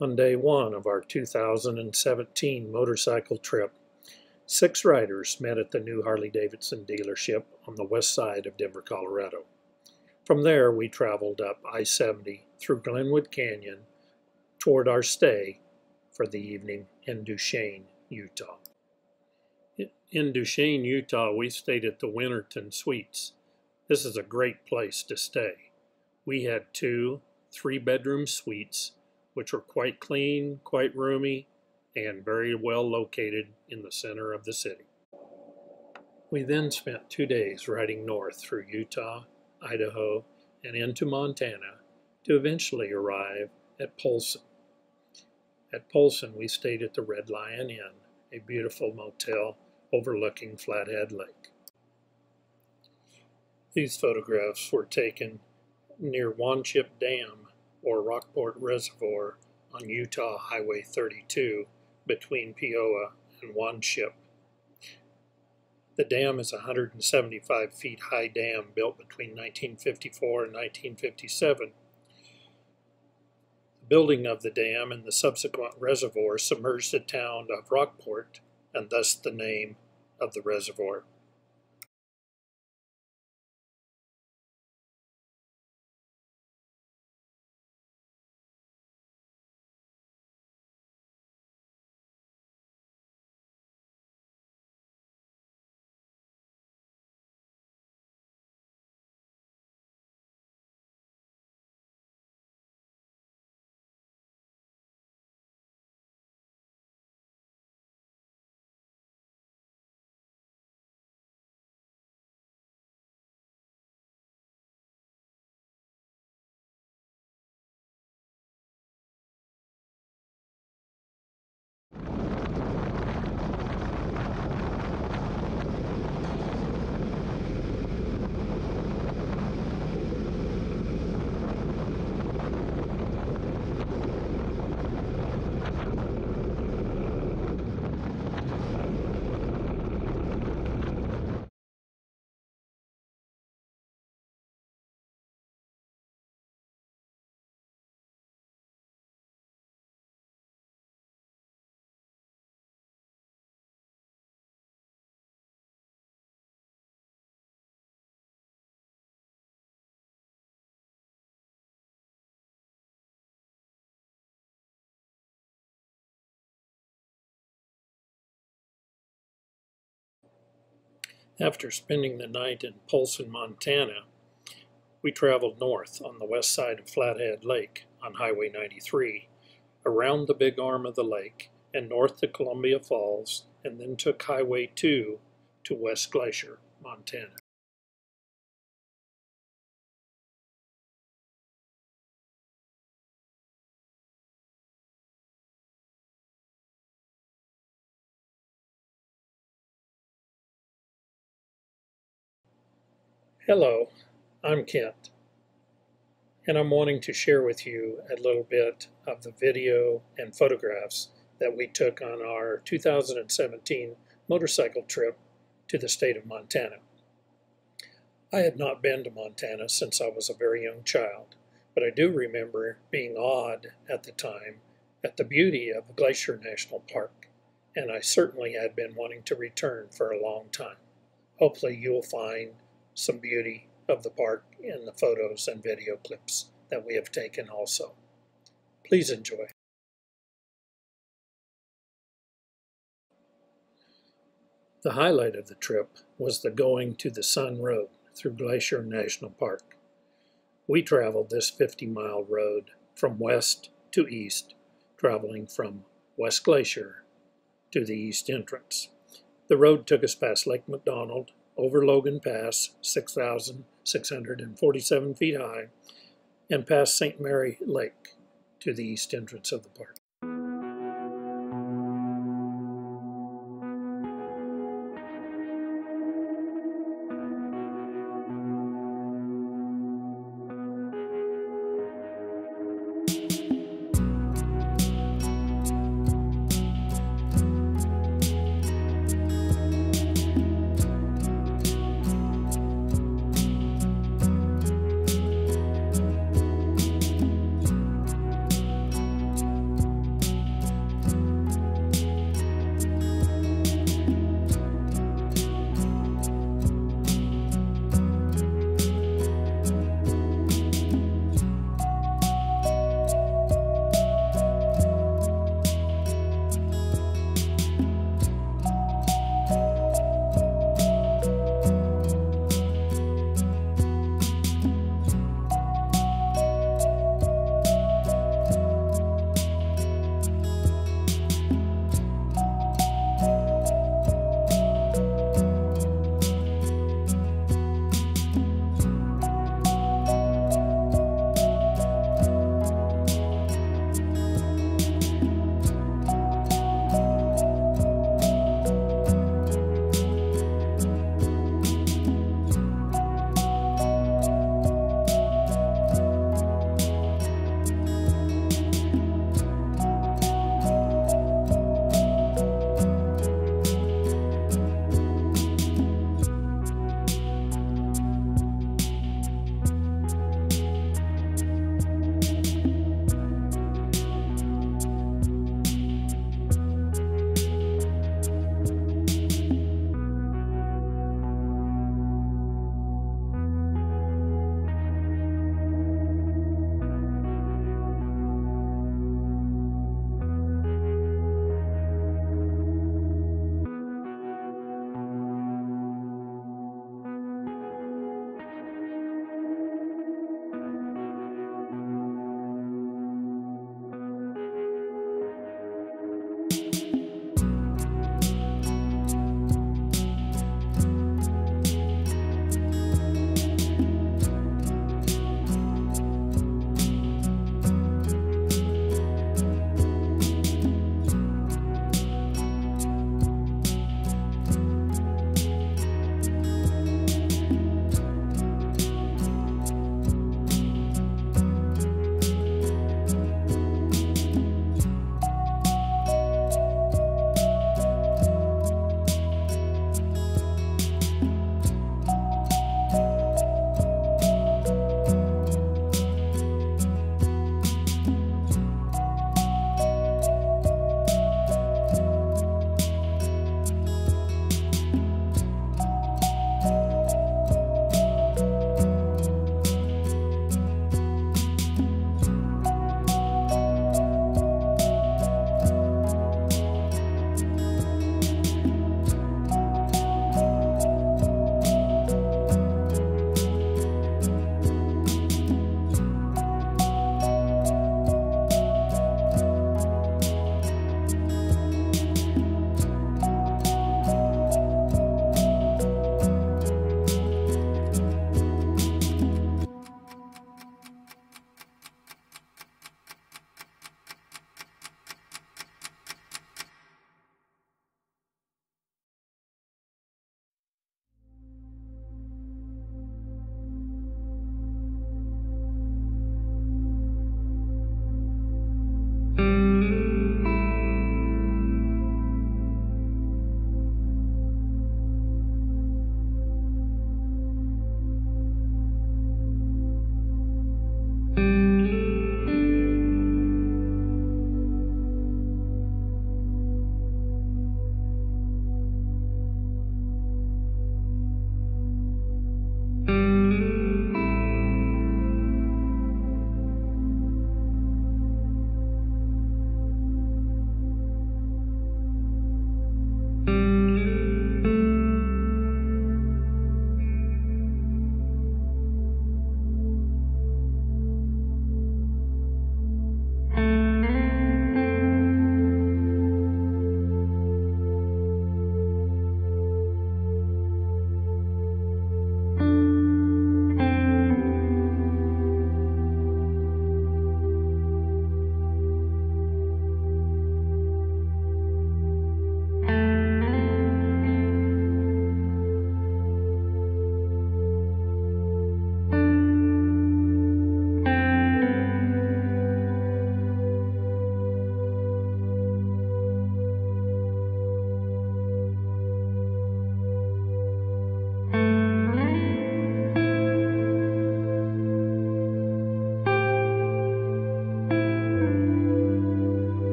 On day one of our 2017 motorcycle trip, 6 riders met at the new Harley-Davidson dealership on the west side of Denver, Colorado. From there, we traveled up I-70 through Glenwood Canyon toward our stay for the evening in Duchesne, Utah. In Duchesne, Utah, we stayed at the Winterton Suites. This is a great place to stay. We had 2 3-bedroom suites, which were quite clean, quite roomy, and very well located in the center of the city. We then spent 2 days riding north through Utah, Idaho, and into Montana to eventually arrive at Polson. At Polson, we stayed at the Red Lion Inn, a beautiful motel overlooking Flathead Lake. These photographs were taken near Wanship Dam or Rockport Reservoir on Utah Highway 32 between Peoa and Wanship. The dam is a 175 feet high dam built between 1954 and 1957. The building of the dam and the subsequent reservoir submerged the town of Rockport, and thus the name of the reservoir. After spending the night in Polson, Montana, we traveled north on the west side of Flathead Lake on Highway 93, around the big arm of the lake, and north to Columbia Falls, and then took Highway 2 to West Glacier, Montana. Hello, I'm Kent, and I'm wanting to share with you a little bit of the video and photographs that we took on our 2017 motorcycle trip to the state of Montana. I had not been to Montana since I was a very young child, but I do remember being awed at the time at the beauty of Glacier National Park, and I certainly had been wanting to return for a long time. Hopefully you'll find some beauty of the park in the photos and video clips that we have taken also. Please enjoy. The highlight of the trip was the Going to the Sun Road through Glacier National Park. We traveled this 50-mile road from west to east, traveling from West Glacier to the east entrance. The road took us past Lake McDonald, over Logan Pass, 6,647 feet high, and past St. Mary Lake to the east entrance of the park.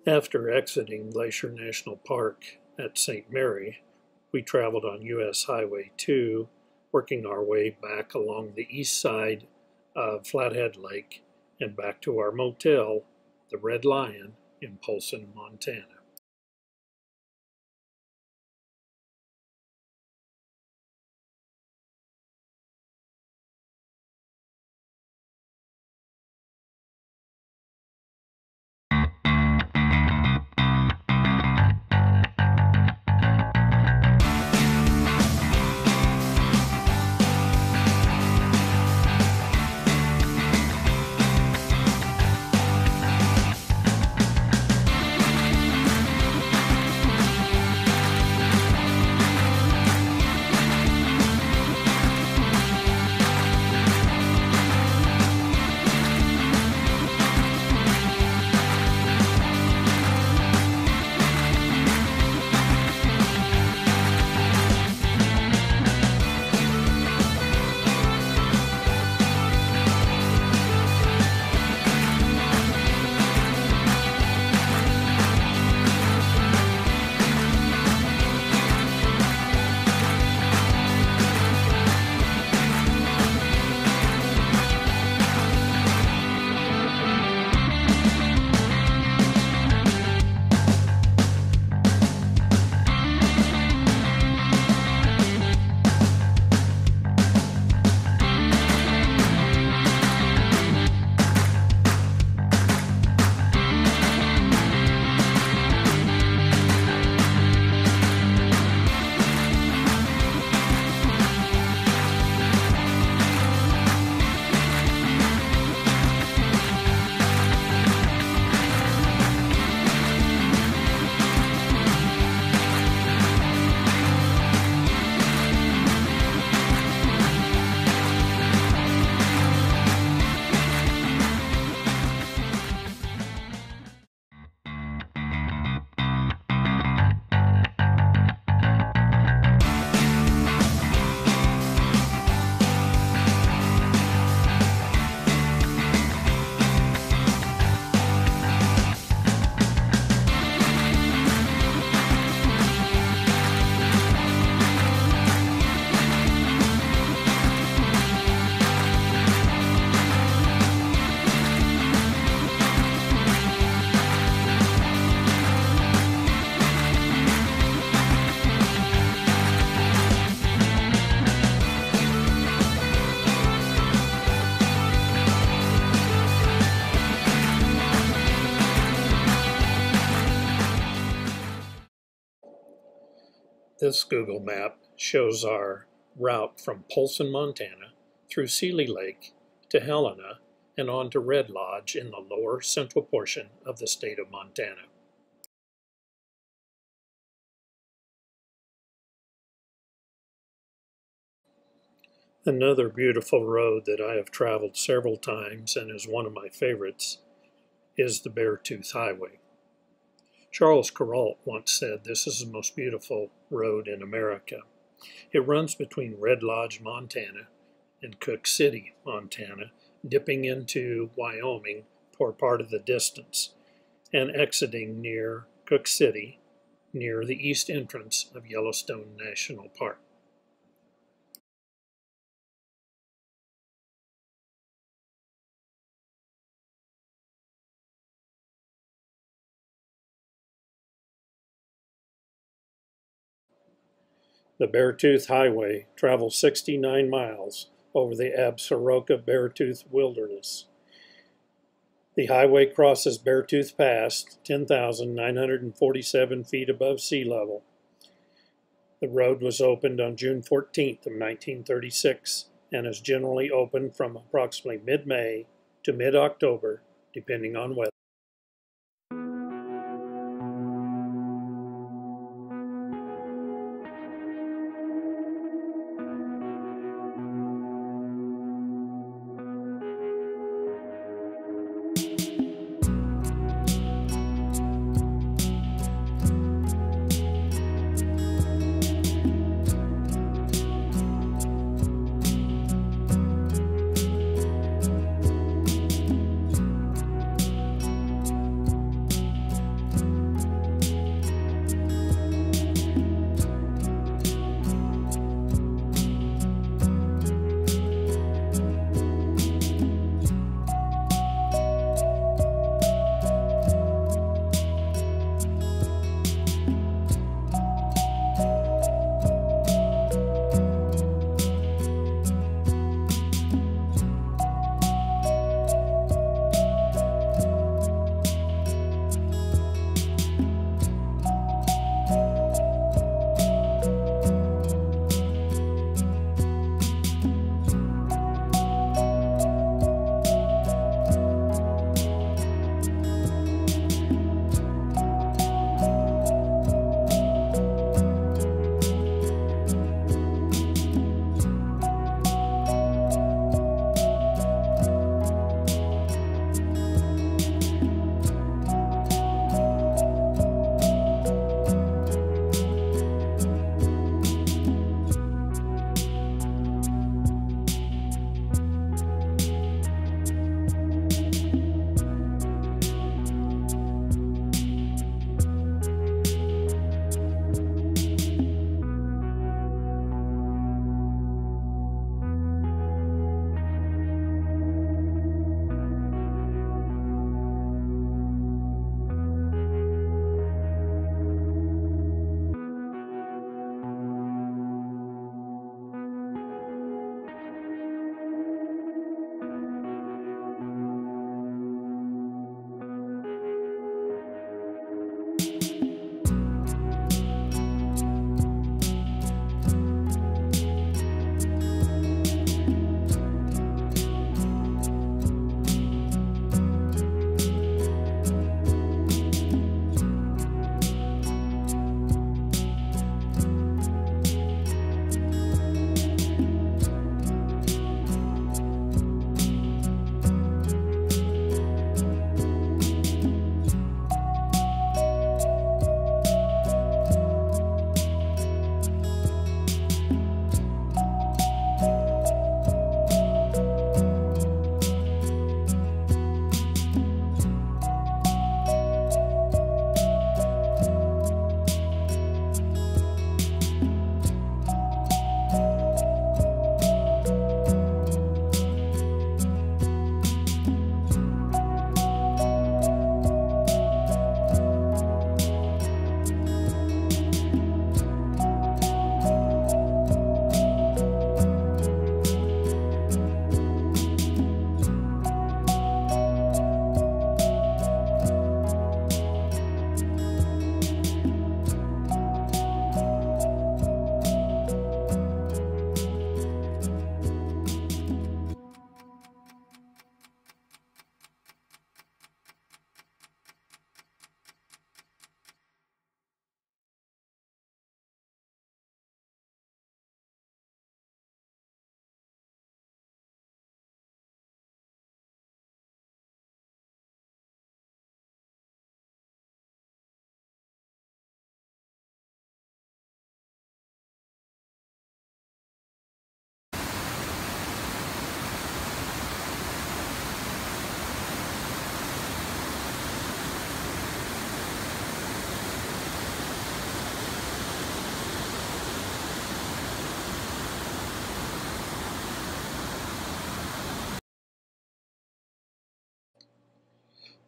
After exiting Glacier National Park at St. Mary, we traveled on US Highway 2, working our way back along the east side of Flathead Lake and back to our motel, the Red Lion, in Polson, Montana. This Google map shows our route from Polson, Montana, through Seeley Lake to Helena and on to Red Lodge in the lower central portion of the state of Montana. Another beautiful road that I have traveled several times and is one of my favorites is the Beartooth Highway. Charles Kuralt once said this is the most beautiful road in America. It runs between Red Lodge, Montana and Cook City, Montana, dipping into Wyoming for part of the distance and exiting near Cook City, near the east entrance of Yellowstone National Park. The Beartooth Highway travels 69 miles over the Absaroka-Beartooth Wilderness. The highway crosses Beartooth Pass, 10,947 feet above sea level. The road was opened on June 14th of 1936 and is generally open from approximately mid-May to mid-October, depending on weather.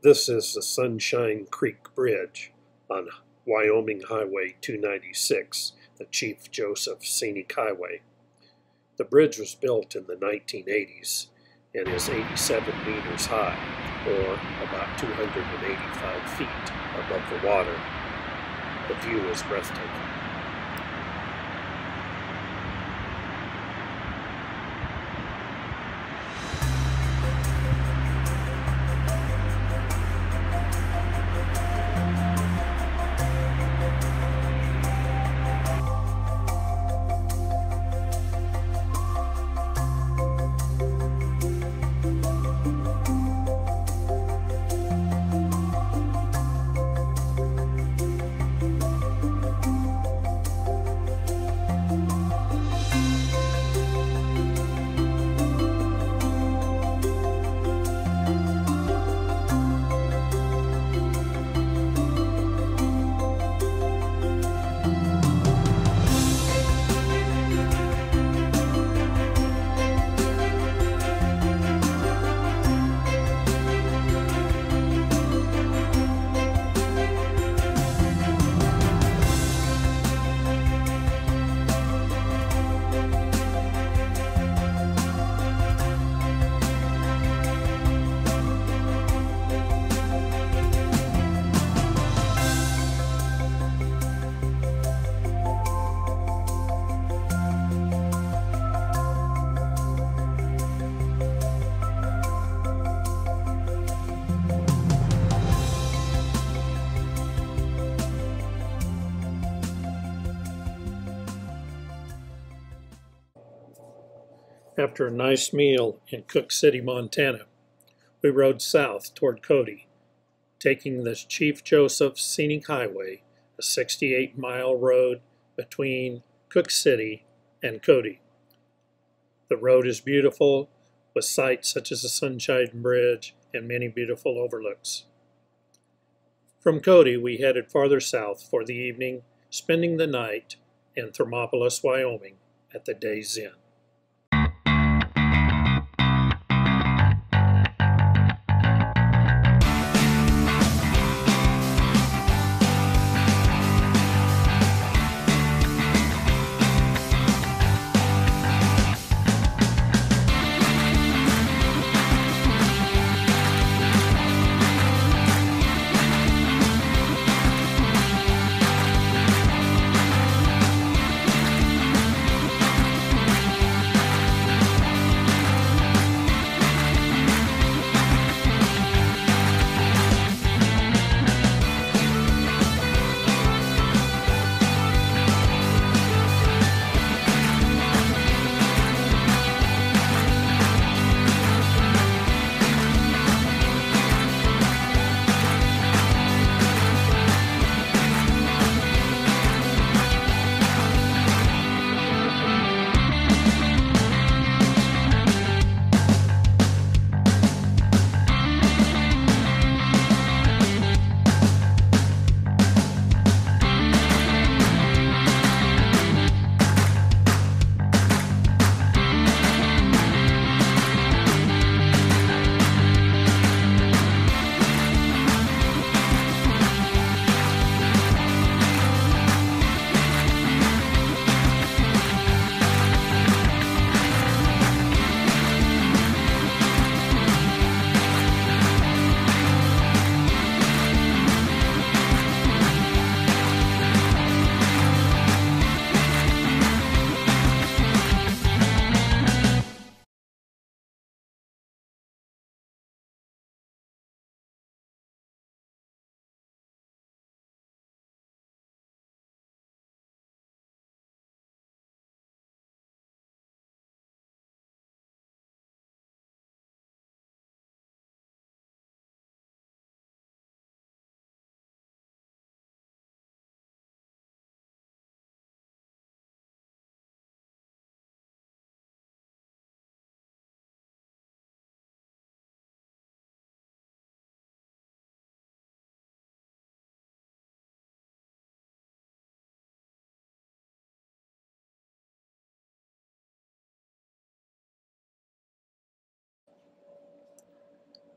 This is the Sunshine Creek Bridge on Wyoming Highway 296, the Chief Joseph Scenic Highway. The bridge was built in the 1980s and is 87 meters high, or about 285 feet above the water. The view is breathtaking. After a nice meal in Cook City, Montana, we rode south toward Cody, taking the Chief Joseph Scenic Highway, a 68-mile road between Cook City and Cody. The road is beautiful, with sights such as the Sunshine Bridge and many beautiful overlooks. From Cody, we headed farther south for the evening, spending the night in Thermopolis, Wyoming at the Days Inn.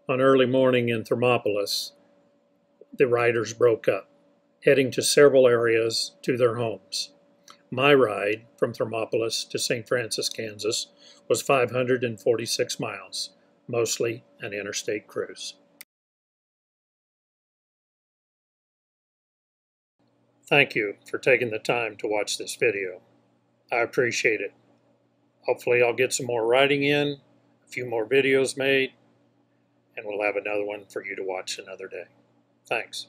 On early morning in Thermopolis, the riders broke up, heading to several areas to their homes. My ride from Thermopolis to St. Francis, Kansas was 546 miles, mostly an interstate cruise. Thank you for taking the time to watch this video. I appreciate it. Hopefully I'll get some more riding in, a few more videos made, and we'll have another one for you to watch another day. Thanks.